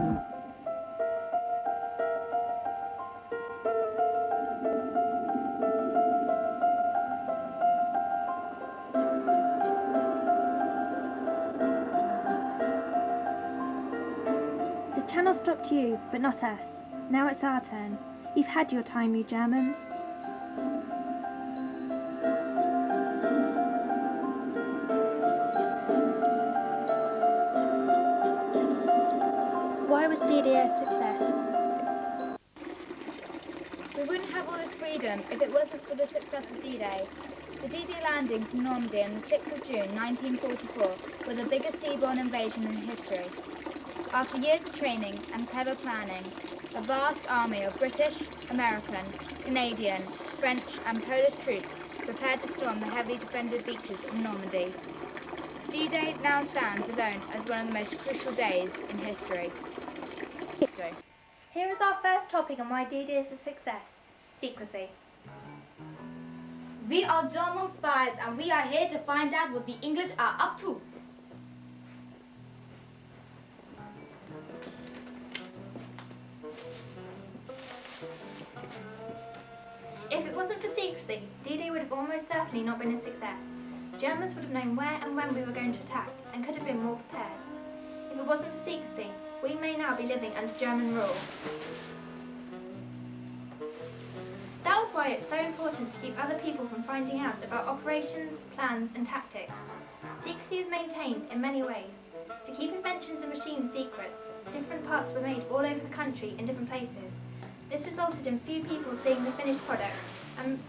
The channel stopped you, but not us. Now it's our turn. You've had your time, you Germans. Why was D-Day a success? We wouldn't have all this freedom if it wasn't for the success of D-Day. The D-Day landings in Normandy on the 6th of June 1944 were the biggest seaborne invasion in history. After years of training and clever planning, a vast army of British, American, Canadian, French and Polish troops prepared to storm the heavily defended beaches of Normandy. D-Day now stands alone as one of the most crucial days in history. Here is our first topic on why D-Day is a success. Secrecy. We are German spies and we are here to find out what the English are up to. If it wasn't for secrecy, D-Day would have almost certainly not been a success. Germans would have known where and when we were going to attack and could have been more prepared. If it wasn't for secrecy, we may now be living under German rule. That was why it's so important to keep other people from finding out about operations, plans and tactics. Secrecy is maintained in many ways. To keep inventions and machines secret, different parts were made all over the country in different places. This resulted in few people seeing the finished products, and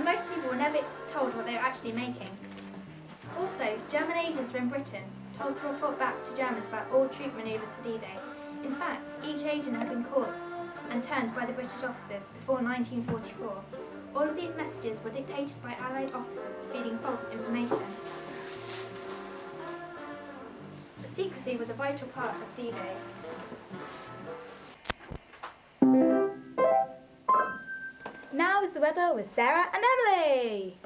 most people were never told what they were actually making. Also, German agents were in Britain, told to report back to Germans about all troop manoeuvres for D-Day. In fact, each agent had been caught and turned by the British officers before 1944. All of these messages were dictated by Allied officers feeding false information. Secrecy was a vital part of D-Day. Now is the weather with Sarah and Emily.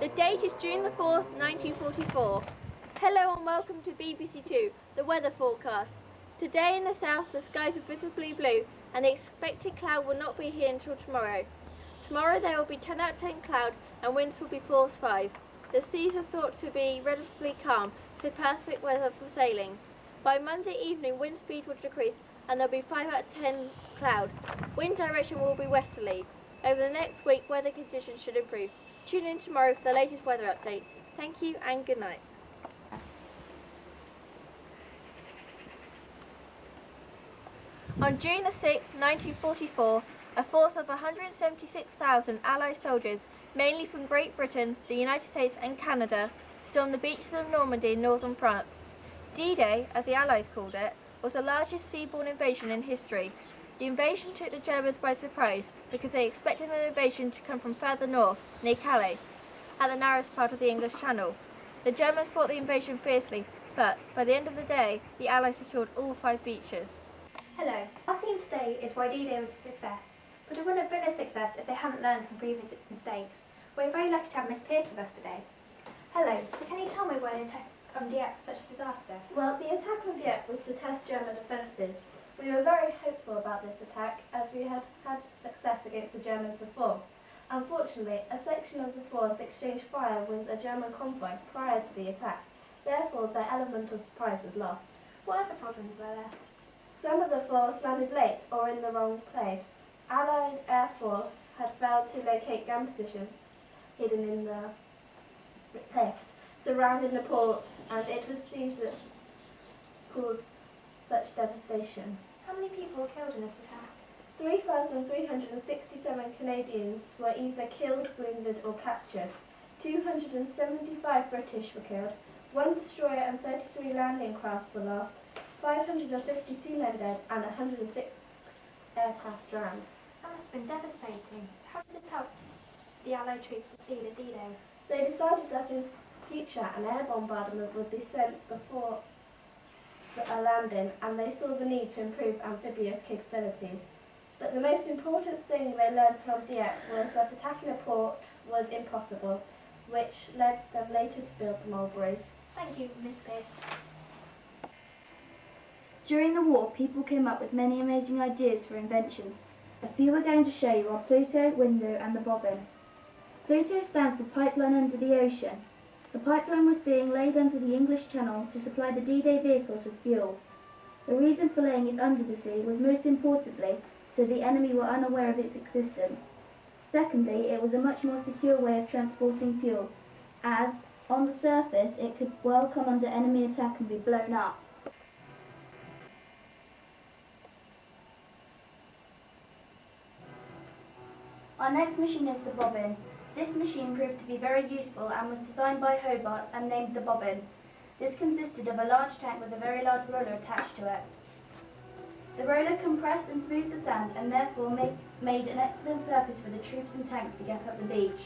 The date is June the 4th, 1944. Hello and welcome to BBC Two, the weather forecast. Today in the south the skies are visibly blue and the expected cloud will not be here until tomorrow. Tomorrow there will be 10 out of 10 cloud and winds will be force 5. The seas are thought to be relatively calm, so perfect weather for sailing. By Monday evening wind speed will decrease and there will be 5 out of 10 cloud. Wind direction will be westerly. Over the next week weather conditions should improve. Tune in tomorrow for the latest weather update. Thank you and good night. On June the 6th, 1944, a force of 176,000 Allied soldiers, mainly from Great Britain, the United States and Canada, stormed the beaches of Normandy in northern France. D-Day, as the Allies called it, was the largest seaborne invasion in history. The invasion took the Germans by surprise because they expected an invasion to come from further north, near Calais, at the narrowest part of the English Channel. The Germans fought the invasion fiercely, but by the end of the day, the Allies secured all 5 beaches. Hello, our theme today is why D-Day was a success, but it wouldn't have been a success if they hadn't learned from previous mistakes. We're very lucky to have Miss Pearce with us today. Hello, so can you tell me why the attack on Dieppe was such a disaster? Well, the attack on Dieppe was to test German defences. We were very hopeful about this attack as we had had success against the Germans before. Unfortunately, a section of the force exchanged fire with a German convoy prior to the attack. Therefore, their element of surprise was lost. What other problems were there? Some of the force landed late or in the wrong place. Allied Air Force had failed to locate gun positions hidden in the cliffs surrounding the port, and it was these that caused such devastation. How many people were killed in this attack? 3,367 Canadians were either killed, wounded or captured. 275 British were killed, 1 destroyer and 33 landing craft were lost, 550 seamen dead and 106 aircraft drowned. That must have been devastating. How did this help the Allied troops succeed at D-Day? They decided that in future an air bombardment would be sent before a landing, and they saw the need to improve amphibious capabilities. But the most important thing they learned from Dieppe was that attacking a port was impossible, which led them later to build the Mulberries. Thank you, Miss Pearce. During the war, people came up with many amazing ideas for inventions. A few we're going to show you are Pluto, Window and the bobbin. Pluto stands for Pipeline Under the Ocean. The pipeline was being laid under the English Channel to supply the D-Day vehicles with fuel. The reason for laying it under the sea was most importantly so the enemy were unaware of its existence. Secondly, it was a much more secure way of transporting fuel, as, on the surface, it could well come under enemy attack and be blown up. Our next machine is the bobbin. This machine proved to be very useful and was designed by Hobart and named the bobbin. This consisted of a large tank with a very large roller attached to it. The roller compressed and smoothed the sand and therefore made an excellent surface for the troops and tanks to get up the beach.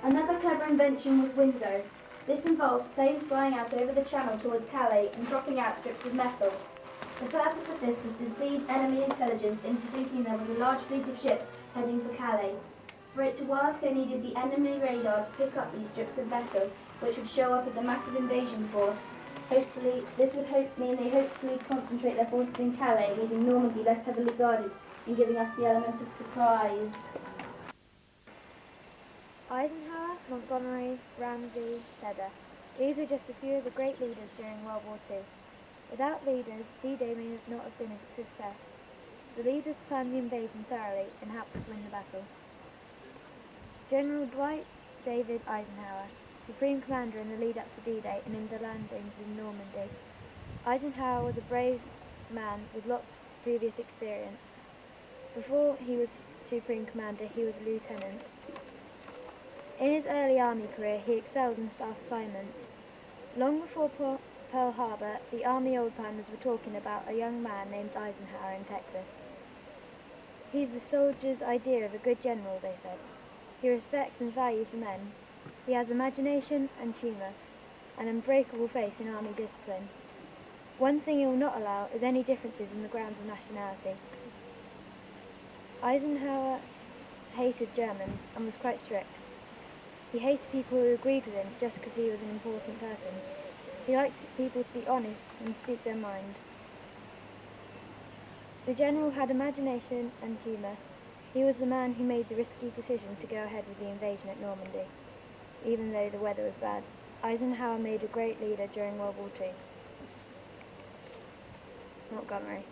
Another clever invention was Window. This involves planes flying out over the channel towards Calais and dropping out strips of metal. The purpose of this was to deceive enemy intelligence into thinking there was a large fleet of ships heading for Calais. For it to work, they needed the enemy radar to pick up these strips of metal, which would show up as a massive invasion force. This would mean they hopefully concentrate their forces in Calais, leaving Normandy less heavily guarded and giving us the element of surprise. Eisenhower, Montgomery, Ramsey, Tedder. These are just a few of the great leaders during World War II. Without leaders, D-Day may not have been a success. The leaders planned the invasion thoroughly and helped us win the battle. General Dwight David Eisenhower, Supreme Commander in the lead-up to D-Day and in the landings in Normandy. Eisenhower was a brave man with lots of previous experience. Before he was Supreme Commander, he was a lieutenant. In his early army career, he excelled in staff assignments. Long before Pearl Harbor, the Army old-timers were talking about a young man named Eisenhower in Texas. He's the soldier's idea of a good general, they said. He respects and values the men. He has imagination and humour, and unbreakable faith in army discipline. One thing he will not allow is any differences on the grounds of nationality. Eisenhower hated Germans and was quite strict. He hated people who agreed with him just because he was an important person. He liked people to be honest and speak their mind. The general had imagination and humour. He was the man who made the risky decision to go ahead with the invasion at Normandy, even though the weather was bad. Eisenhower made a great leader during World War II. Montgomery.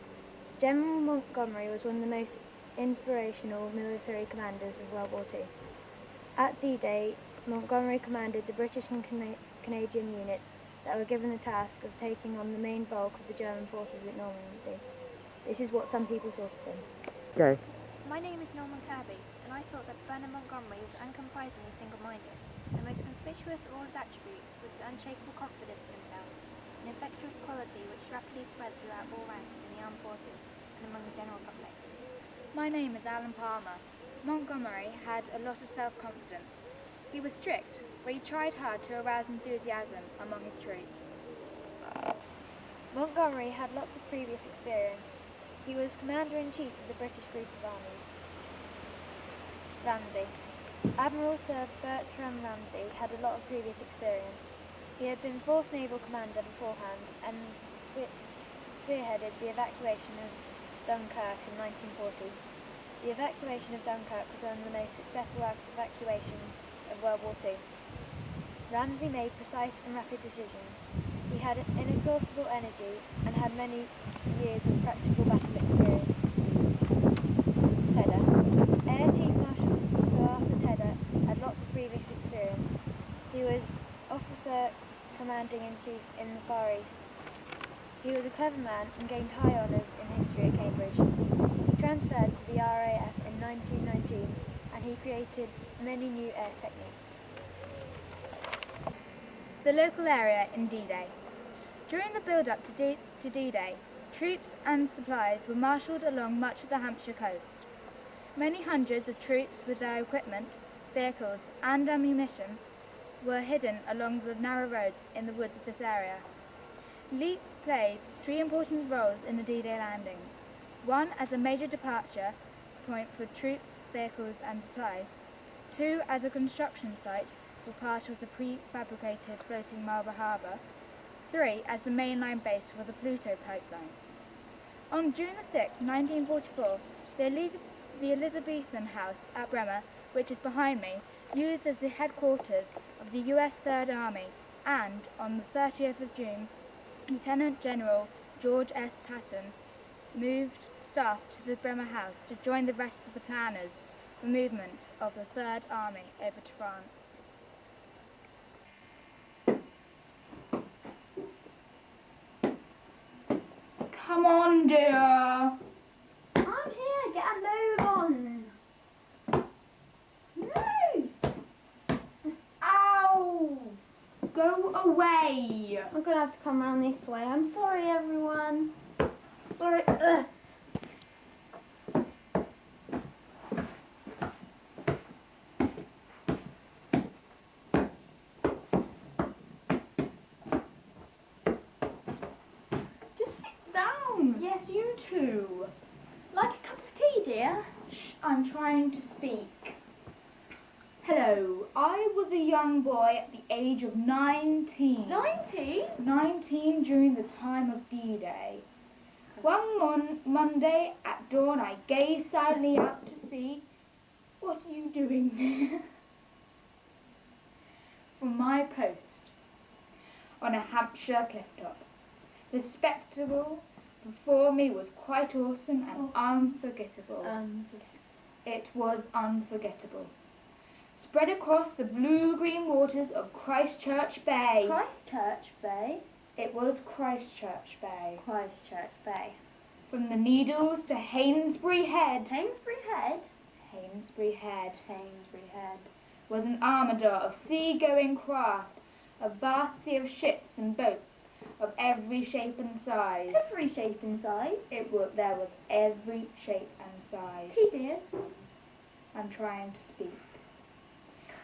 General Montgomery was one of the most inspirational military commanders of World War II. At D-Day, Montgomery commanded the British and Canadian units that were given the task of taking on the main bulk of the German forces at Normandy. This is what some people thought of him. Go. My name is Norman Kirby, and I thought that Bernard Montgomery was uncompromisingly single-minded. The most conspicuous of all his attributes was his unshakable confidence in himself, an infectious quality which rapidly spread throughout all ranks in the armed forces and among the general public. My name is Alan Palmer. Montgomery had a lot of self-confidence. He was strict, but he tried hard to arouse enthusiasm among his troops. Montgomery had lots of previous experience. He was Commander-in-Chief of the British Group of Armies. Ramsey. Admiral Sir Bertram Ramsey had a lot of previous experience. He had been Force Naval Commander beforehand and spearheaded the evacuation of Dunkirk in 1940. The evacuation of Dunkirk was one of the most successful evacuations of World War II. Ramsey made precise and rapid decisions. He had inexhaustible energy and had many years of practical battle experience and speed. Tedder. Air Chief Marshal Sir Arthur Tedder had lots of previous experience. He was Officer Commanding-in-Chief in the Far East. He was a clever man and gained high honours in history at Cambridge. He transferred to the RAF in 1919 and he created many new air techniques. The local area in D-Day. During the build-up to D-Day, troops and supplies were marshalled along much of the Hampshire coast. Many hundreds of troops with their equipment, vehicles and ammunition were hidden along the narrow roads in the woods of this area. Leap played three important roles in the D-Day landings. One as a major departure point for troops, vehicles and supplies. Two as a construction site for part of the prefabricated floating Marlborough Harbour. 3 as the mainline base for the Pluto pipeline. On June 6, 1944, the Elizabethan House at Bremer, which is behind me, used as the headquarters of the US Third Army, and on the 30th of June, Lieutenant General George S. Patton moved staff to the Bremer House to join the rest of the planners for movement of the Third Army over to France. Come on, dear. I'm here, get a move on. No! Ow! Go away. I'm gonna have to come round this way. I'm sorry, everyone. Sorry. Ugh. Just sit down. Yes, You two. like a cup of tea, dear? Shh, I'm trying to speak. Hello, I was a young boy at the age of 19. 90? 19 during the time of D-Day. One Monday at dawn I gazed silently out to sea. What are you doing there? From my post on a Hampshire cliff-top. The spectacle before me was quite awesome and unforgettable. It was unforgettable. Spread across the blue-green waters of Christchurch Bay. Christchurch Bay? It was Christchurch Bay. Christchurch Bay. From the Needles to Hainsbury Head. Hainsbury Head? Hainsbury Head Hainsbury Head. was an armada of sea-going craft, a vast sea of ships and boats of every shape and size. Every shape and size. There was every shape and size. Tedious. I'm trying to speak.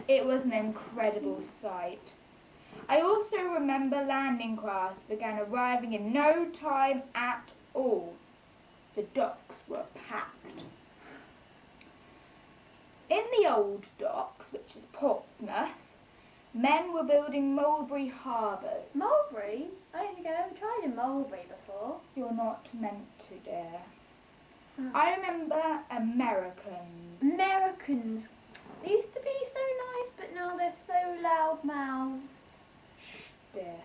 It was an incredible sight. I also remember landing crafts began arriving in no time at all. The docks were packed. In the old docks, which is Portsmouth, men were building mulberry harbours. Mulberry? I don't think I've ever tried a mulberry before. You're not meant to, dear. Hmm. I remember Americans. Americans. They used to be so nice, but now they're so loud-mouthed. Dear.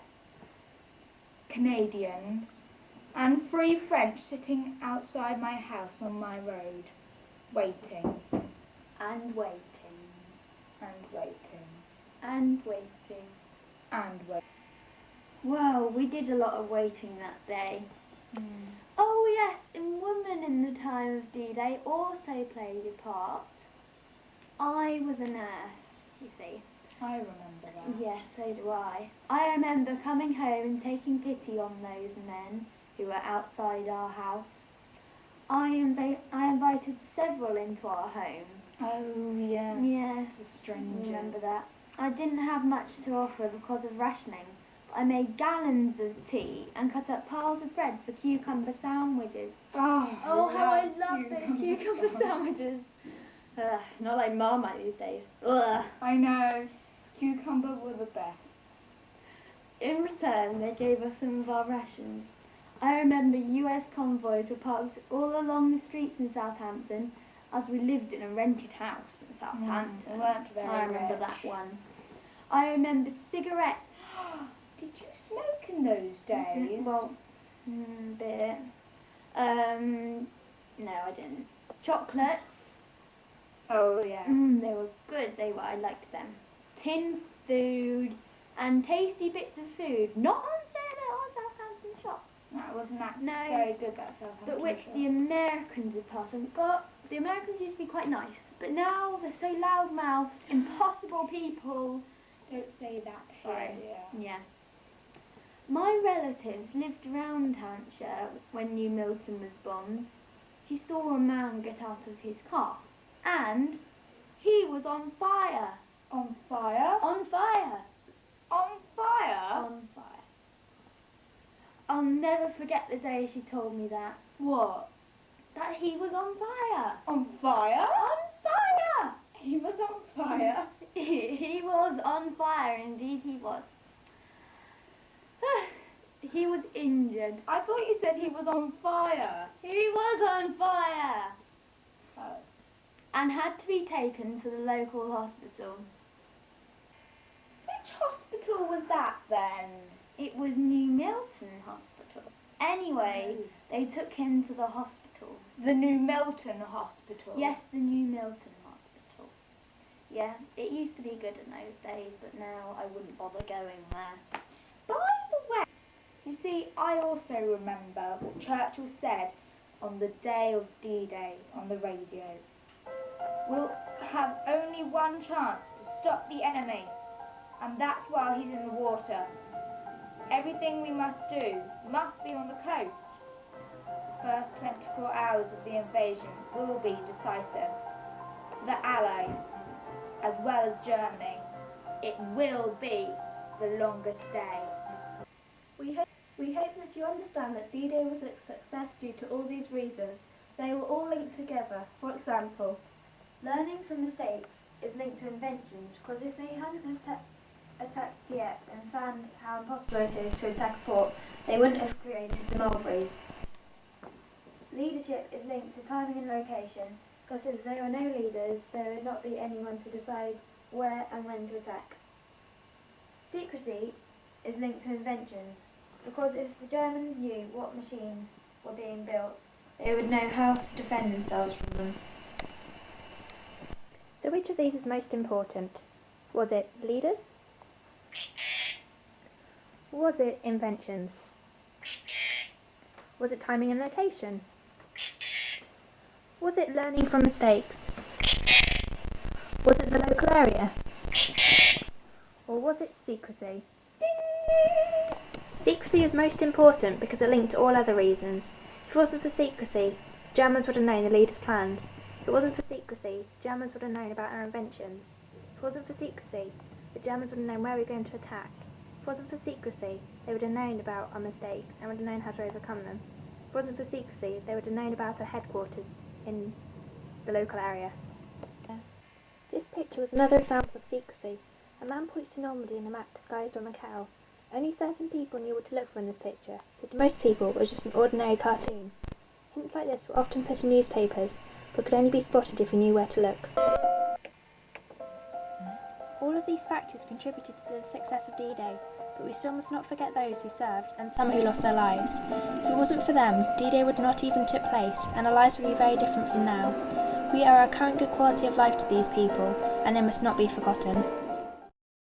Canadians and Free French sitting outside my house on my road, waiting And waiting. and waiting And waiting. and waiting. Well, we did a lot of waiting that day. Oh yes, and women in the time of D-Day also played a part. I was a nurse, you see. I remember that. Yes, so do I. I remember coming home and taking pity on those men who were outside our house. I invited several into our home. Oh, yes. Yes, The strangers. remember that. I didn't have much to offer because of rationing, but I made gallons of tea and cut up piles of bread for cucumber sandwiches. Oh, How I love those cucumber sandwiches. Not like Marmite these days. Ugh. I know. Cucumber were the best. In return, they gave us some of our rations. I remember US convoys were parked all along the streets in Southampton, as we lived in a rented house in Southampton. we weren't very I remember rich. that one. I remember cigarettes. Did you smoke in those days? Well, bit. No, I didn't. Chocolates. Oh, yeah. They were good. I liked them. Tin food and tasty bits of food. Not on sale at our Southampton shop. That wasn't that No. very good, that Southampton But which shop. the Americans have passed on. The Americans used to be quite nice, but now they're so loud-mouthed, impossible people. Don't say that. Sorry. Dear. Yeah. My relatives lived around Hampshire when New Milton was bombed. She saw a man get out of his car, and he was on fire. On fire? On fire. On fire? On fire. I'll never forget the day she told me that. What? That he was on fire. On fire? On fire! He was on fire. He was on fire, indeed he was. He was injured. I thought you said he was on fire. He was on fire! Oh. And had to be taken to the local hospital. Which hospital was that then? It was New Milton Hospital. Anyway, they took him to the hospital. The New Milton Hospital? Yes, the New Milton Hospital. Yeah, it used to be good in those days, but now I wouldn't bother going there. By the way, you see, I also remember what Churchill said on the day of D-Day on the radio. We'll have only one chance to stop the enemy, and that's while he's in the water. Everything we must do must be on the coast. The first 24 hours of the invasion will be decisive. For the Allies, as well as Germany, it will be the longest day. We hope that you understand that D-Day was a success due to all these reasons. They were all linked together. For example, Learning from mistakes is linked to inventions, because if they hadn't attacked yet and found how impossible it is to attack a port, they wouldn't have created the mulberries. Leadership is linked to timing and location, because if there were no leaders, there would not be anyone to decide where and when to attack. Secrecy is linked to inventions, because if the Germans knew what machines were being built, they would know how to defend themselves from them. So which of these is most important? Was it leaders? Was it inventions? Was it timing and location? Was it learning from mistakes? Was it the local area? Or was it secrecy? Secrecy is most important because it linked to all other reasons. If it wasn't for secrecy, Germans would have known the leaders' plans. If it wasn't for secrecy, Germans would have known about our inventions. If it wasn't for secrecy, the Germans would have known where we were going to attack. If it wasn't for secrecy, they would have known about our mistakes and would have known how to overcome them. If it wasn't for secrecy, they would have known about our headquarters in the local area. This picture was another example of secrecy. A man points to Normandy in a map disguised on a cow. Only certain people knew what to look for in this picture, so to most people it was just an ordinary cartoon. Hints like this were often put in newspapers, but could only be spotted if you knew where to look. All of these factors contributed to the success of D-Day, but we still must not forget those who served and some who lost their lives. If it wasn't for them, D-Day would not even took place, and our lives would be very different from now. We owe our current good quality of life to these people, and they must not be forgotten.